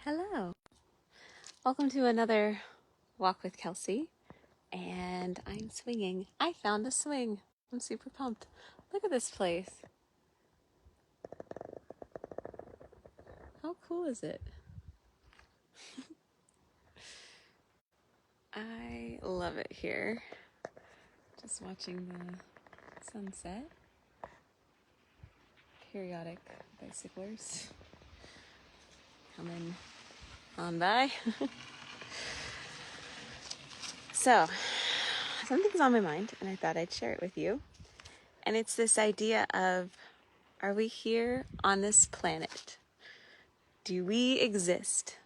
Hello. Welcome to another walk with Kelsey. And I'm swinging. I found a swing. I'm super pumped. Look at this place. How cool is it? I love it here. Just watching the sunset. Periodic bicyclers coming on by. So, something's on my mind, and I thought I'd share it with you. And it's this idea of, are we here on this planet? Do we exist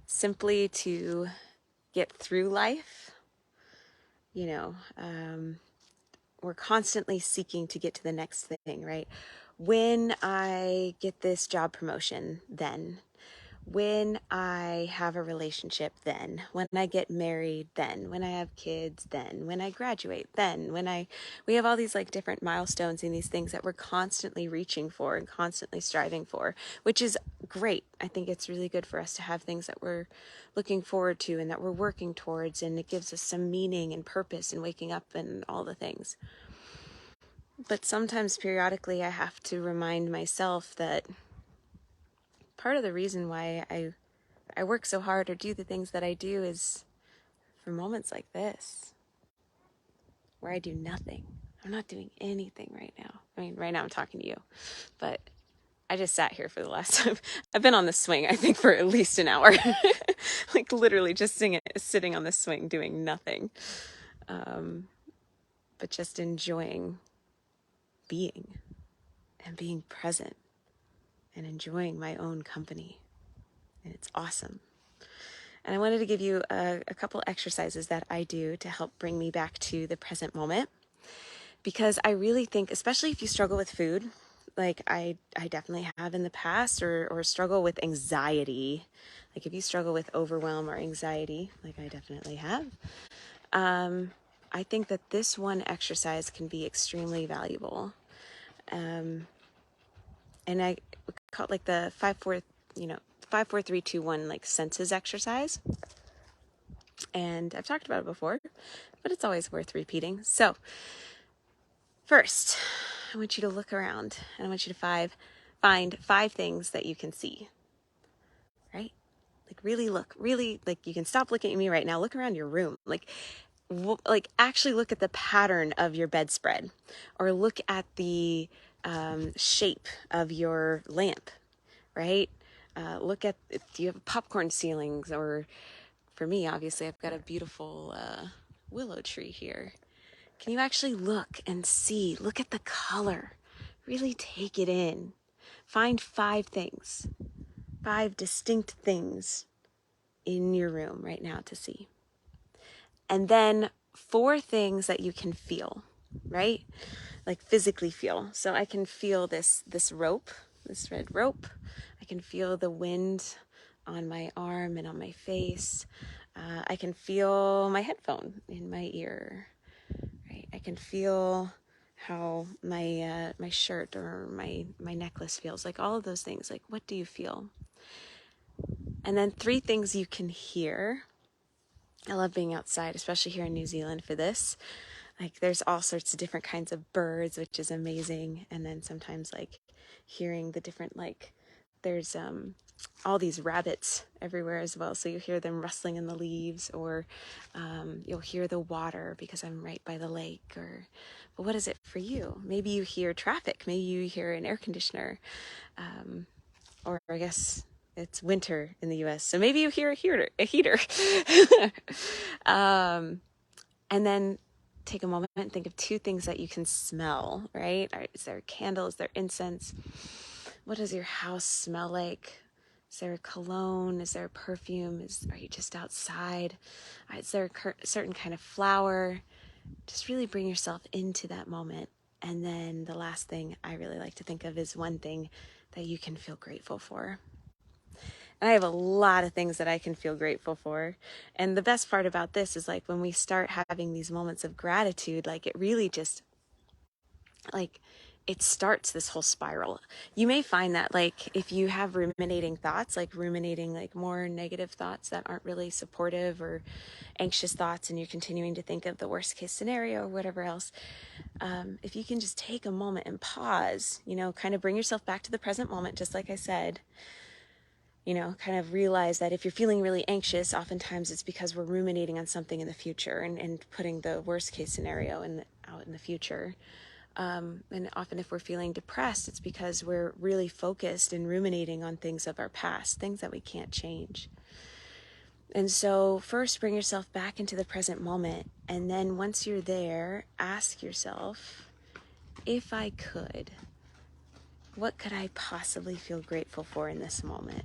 simply to get through life? You know, we're constantly seeking to get to the next thing, right? When I get this job promotion, then. When I have a relationship, then. When I get married, then. When I have kids, then. When I graduate, then. We have all these like different milestones and these things that we're constantly reaching for and constantly striving for, which is great. I think it's really good for us to have things that we're looking forward to and that we're working towards, and it gives us some meaning and purpose in waking up and all the things. But sometimes periodically I have to remind myself that part of the reason why I work so hard or do the things that I do is for moments like this, where I do nothing. I'm not doing anything right now. I mean, right now I'm talking to you, but I just sat here for the last time. I've been on the swing, I think, for at least an hour. Like literally just sitting on the swing doing nothing. But just enjoying being and being present and enjoying my own company. And it's awesome. And I wanted to give you a couple exercises that I do to help bring me back to the present moment. Because I really think, especially if you struggle with food, like I definitely have in the past, or struggle with anxiety, like if you struggle with overwhelm or anxiety, like I definitely have, I think that this one exercise can be extremely valuable. And I call it like the 5, 4, 3, 2, 1, like senses exercise. And I've talked about it before, but it's always worth repeating. So first, I want you to look around, and I want you to find 5 things that you can see, right? Like really look, really, like you can stop looking at me right now. Look around your room. Like actually look at the pattern of your bedspread, or look at the shape of your lamp, right? Look at, do you have popcorn ceilings? Or for me, obviously, I've got a beautiful willow tree here. Can you actually look and see? Look at the color. Really take it in. Find 5 things, 5 distinct things in your room right now to see. And then 4 things that you can feel, right? Like physically feel. So I can feel this rope, this red rope. I can feel the wind on my arm and on my face. I can feel my headphone in my ear. Right? I can feel how my my shirt or my necklace feels. Like all of those things. Like, what do you feel? And then 3 things you can hear. I love being outside, especially here in New Zealand for this. Like there's all sorts of different kinds of birds, which is amazing. And then sometimes like hearing the different, like there's all these rabbits everywhere as well. So you hear them rustling in the leaves, or you'll hear the water because I'm right by the lake. But what is it for you? Maybe you hear traffic. Maybe you hear an air conditioner. Or I guess it's winter in the US. So maybe you hear a heater. And then take a moment and think of 2 things that you can smell, right? Is there a candle? Is there incense? What does your house smell like? Is there a cologne? Is there a perfume? Are you just outside? Is there a certain kind of flower? Just really bring yourself into that moment. And then the last thing I really like to think of is 1 thing that you can feel grateful for. And I have a lot of things that I can feel grateful for. And the best part about this is like when we start having these moments of gratitude, like it really just, like, it starts this whole spiral. You may find that like if you have ruminating thoughts, like ruminating like more negative thoughts that aren't really supportive, or anxious thoughts, and you're continuing to think of the worst case scenario or whatever else, if you can just take a moment and pause, kind of bring yourself back to the present moment, just like I said, kind of realize that if you're feeling really anxious, oftentimes it's because we're ruminating on something in the future and putting the worst case scenario out in the future. And often if we're feeling depressed, it's because we're really focused and ruminating on things of our past, things that we can't change. And so first bring yourself back into the present moment. And then once you're there, ask yourself, if I could, what could I possibly feel grateful for in this moment?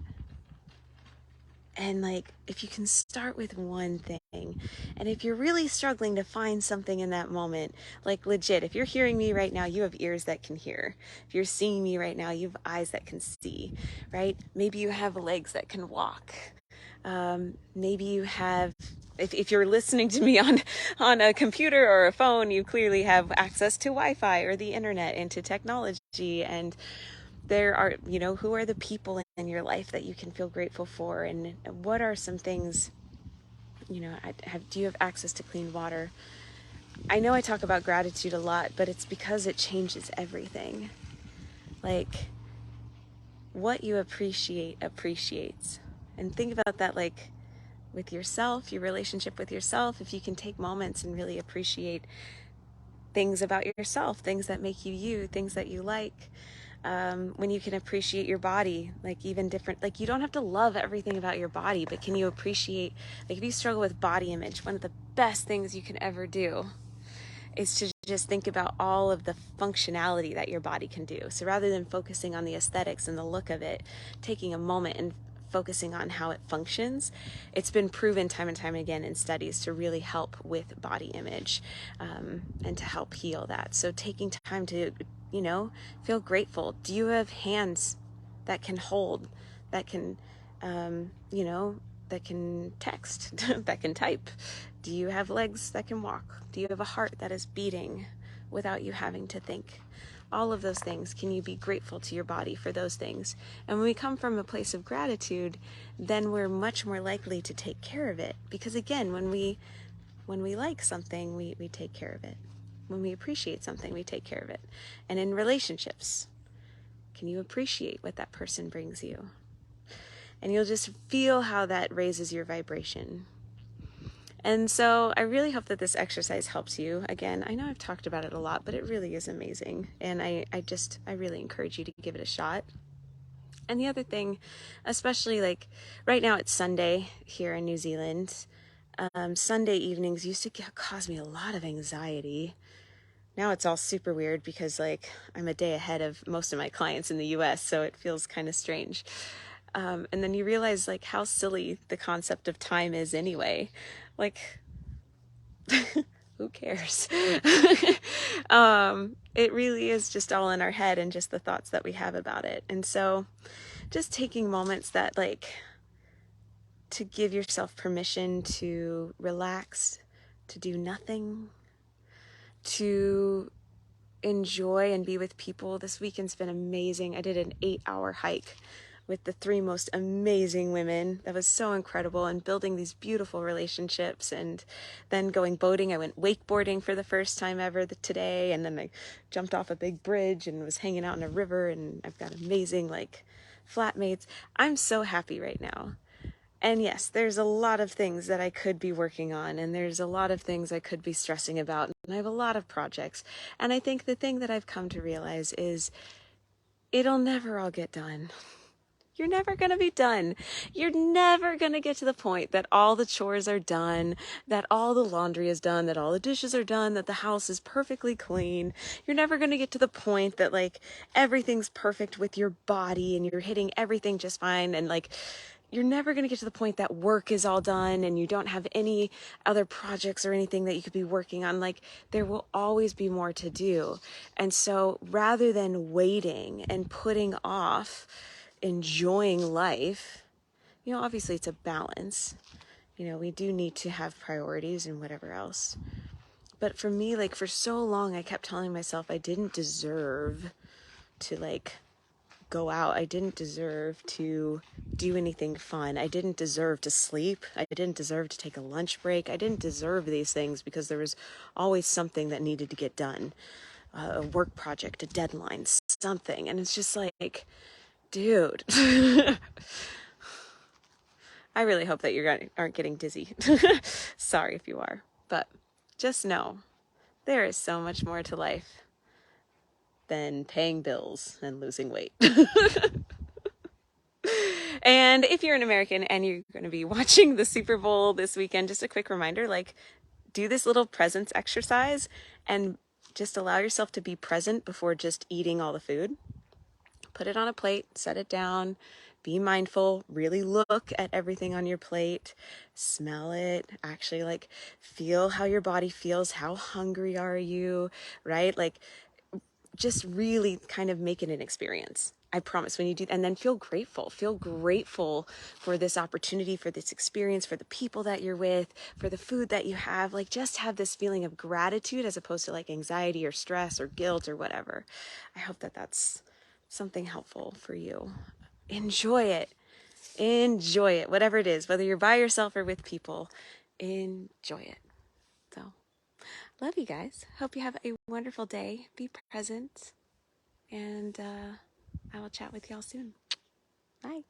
And like, if you can start with one thing, and if you're really struggling to find something in that moment, like legit, if you're hearing me right now, you have ears that can hear. If you're seeing me right now, you have eyes that can see, right? Maybe you have legs that can walk. Maybe you have, if you're listening to me on a computer or a phone, you clearly have access to Wi-Fi or the internet and to technology. And there are, who are the people in your life that you can feel grateful for? And what are some things, do you have access to clean water? I know I talk about gratitude a lot, but it's because it changes everything. Like, what you appreciate appreciates. And think about that, like, with yourself, your relationship with yourself. If you can take moments and really appreciate things about yourself, things that make you you, things that you like. When you can appreciate your body, like even different, like you don't have to love everything about your body, but can you appreciate, like if you struggle with body image, one of the best things you can ever do is to just think about all of the functionality that your body can do. So rather than focusing on the aesthetics and the look of it, taking a moment and focusing on how it functions, it's been proven time and time again in studies to really help with body image, and to help heal that. So taking time to, feel grateful. Do you have hands that can hold, that can, that can text, that can type? Do you have legs that can walk? Do you have a heart that is beating without you having to think? All of those things, can you be grateful to your body for those things? And when we come from a place of gratitude, then we're much more likely to take care of it. Because again, when we like something, we take care of it. When we appreciate something, we take care of it. And in relationships, can you appreciate what that person brings you? And you'll just feel how that raises your vibration. And so I really hope that this exercise helps you. Again, I know I've talked about it a lot, but it really is amazing. And I really encourage you to give it a shot. And the other thing, especially like right now it's Sunday here in New Zealand. Sunday evenings used to cause me a lot of anxiety. Now it's all super weird because like I'm a day ahead of most of my clients in the US, so it feels kind of strange. And then you realize like how silly the concept of time is anyway. Like, who cares? It really is just all in our head and just the thoughts that we have about it. And so just taking moments that like to give yourself permission to relax, to do nothing, to enjoy and be with people. This weekend's been amazing. I did an 8-hour hike with the 3 most amazing women. That was so incredible, and building these beautiful relationships, and then going boating. I went wakeboarding for the first time ever today, and then I jumped off a big bridge and was hanging out in a river, and I've got amazing like flatmates. I'm so happy right now. And yes, there's a lot of things that I could be working on, and there's a lot of things I could be stressing about, and I have a lot of projects. And I think the thing that I've come to realize is it'll never all get done. You're never going to be done. You're never going to get to the point that all the chores are done, that all the laundry is done, that all the dishes are done, that the house is perfectly clean. You're never going to get to the point that like everything's perfect with your body and you're hitting everything just fine. And like, you're never going to get to the point that work is all done and you don't have any other projects or anything that you could be working on. Like, there will always be more to do. And so rather than waiting and putting off enjoying life, obviously it's a balance. We do need to have priorities and whatever else. But for me, like for so long, I kept telling myself I didn't deserve to like go out. I didn't deserve to do anything fun. I didn't deserve to sleep. I didn't deserve to take a lunch break. I didn't deserve these things because there was always something that needed to get done. A work project, a deadline, something. And it's just like, dude, I really hope that you aren't getting dizzy. Sorry if you are. But just know there is so much more to life than paying bills and losing weight. And if you're an American and you're going to be watching the Super Bowl this weekend, just a quick reminder, like, do this little presence exercise and just allow yourself to be present before just eating all the food. Put it on a plate, set it down, be mindful, really look at everything on your plate, smell it, actually like feel how your body feels, how hungry are you, right? Like just really kind of make it an experience. I promise when you do, and then feel grateful for this opportunity, for this experience, for the people that you're with, for the food that you have, like just have this feeling of gratitude as opposed to like anxiety or stress or guilt or whatever. I hope that that's something helpful for you. Enjoy it. Enjoy it. Whatever it is, whether you're by yourself or with people, enjoy it. So, love you guys. Hope you have a wonderful day. Be present. And I will chat with y'all soon. Bye.